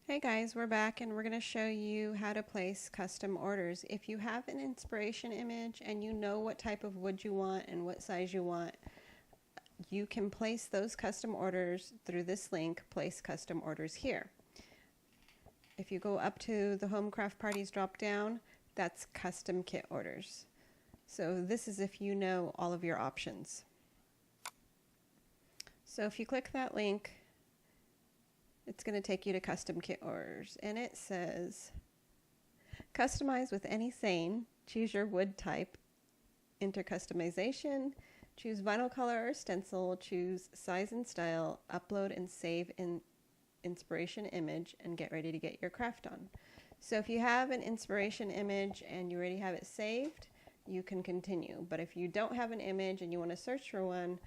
Hey guys, we're back and we're going to show you how to place custom orders. If you have an inspiration image and you know what type of wood you want and what size you want, you can place those custom orders through this link, Place Custom Orders Here. If you go up to the Home Craft Parties drop down, that's Custom Kit Orders. So this is if you know all of your options. So if you click that link, it's going to take you to custom kit orders, and it says customize with any seine, choose your wood type, enter customization, choose vinyl color or stencil, choose size and style, upload and save in inspiration image, and get ready to get your craft on. So if you have an inspiration image and you already have it saved, you can continue. But if you don't have an image and you want to search for one,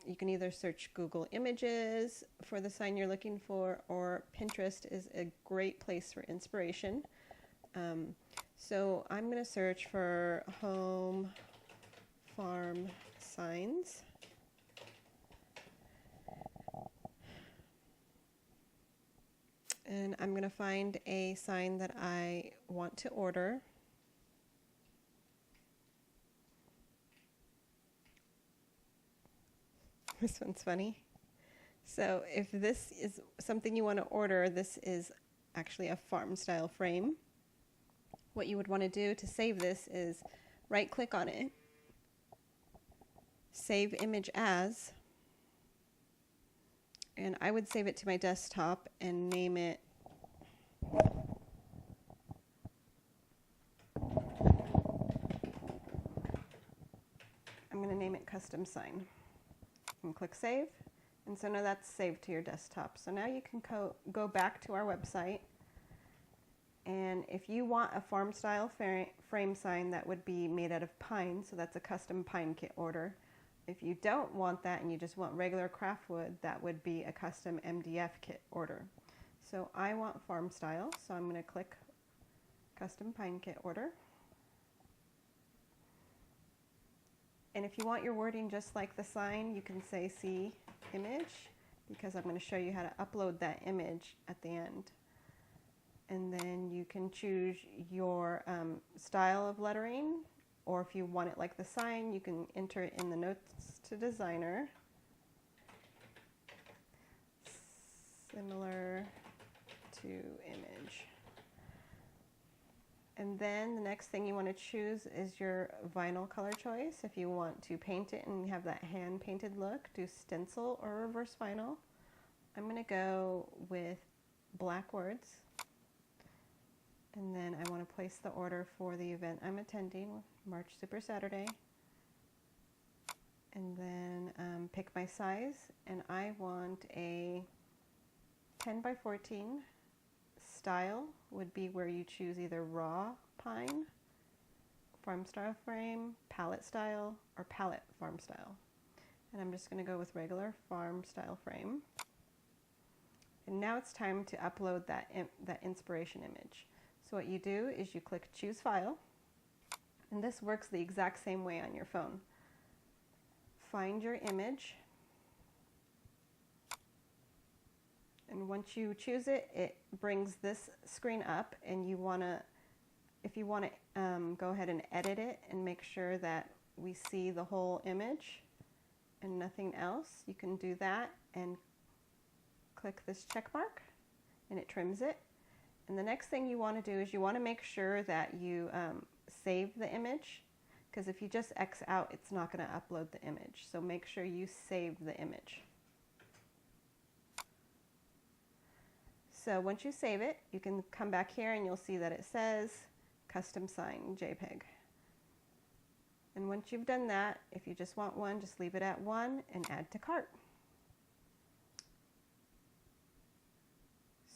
you can either search Google Images for the sign you're looking for, or Pinterest is a great place for inspiration. So I'm going to search for home farm signs. And I'm going to find a sign that I want to order. This one's funny. So if this is something you want to order, this is actually a farm style frame. What you would want to do to save this is right click on it, save image as, and I would save it to my desktop and name it I'm going to name it custom sign. And click save, and so now that's saved to your desktop. So now you can go back to our website, and if you want a farm style frame sign, that would be made out of pine, so that's a custom pine kit order. If you don't want that and you just want regular craft wood, that would be a custom MDF kit order. So I want farm style, so I'm going to click custom pine kit order. And if you want your wording just like the sign, you can say see image, because I'm going to show you how to upload that image at the end. And then you can choose your style of lettering, or if you want it like the sign, you can enter it in the notes to designer. Similar to image. And then the next thing you want to choose is your vinyl color choice. If you want to paint it and have that hand painted look, do stencil or reverse vinyl. I'm going to go with black words. And then I want to place the order for the event I'm attending, March Super Saturday. And then pick my size, and I want a 10 by 14. Style would be where you choose either raw pine, farm style frame, palette style, or palette farm style. And I'm just going to go with regular farm style frame. And now it's time to upload that inspiration image. So what you do is you click choose file, and this works the exact same way on your phone. Find your image, and once you choose it, it brings this screen up, and if you want to go ahead and edit it and make sure that we see the whole image and nothing else, you can do that and click this check mark, and it trims it. And the next thing you want to do is you want to make sure that you save the image, because if you just X out, it's not going to upload the image. So make sure you save the image. So once you save it, you can come back here and you'll see that it says custom sign JPEG. And once you've done that, if you just want one, just leave it at 1 and add to cart.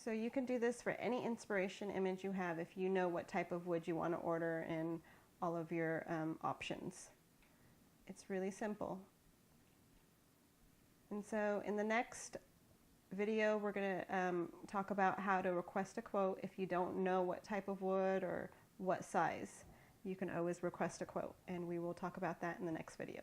So you can do this for any inspiration image you have if you know what type of wood you want to order and all of your options. It's really simple. And so in the next video, we're going to talk about how to request a quote if you don't know what type of wood or what size. You can always request a quote, and we will talk about that in the next video.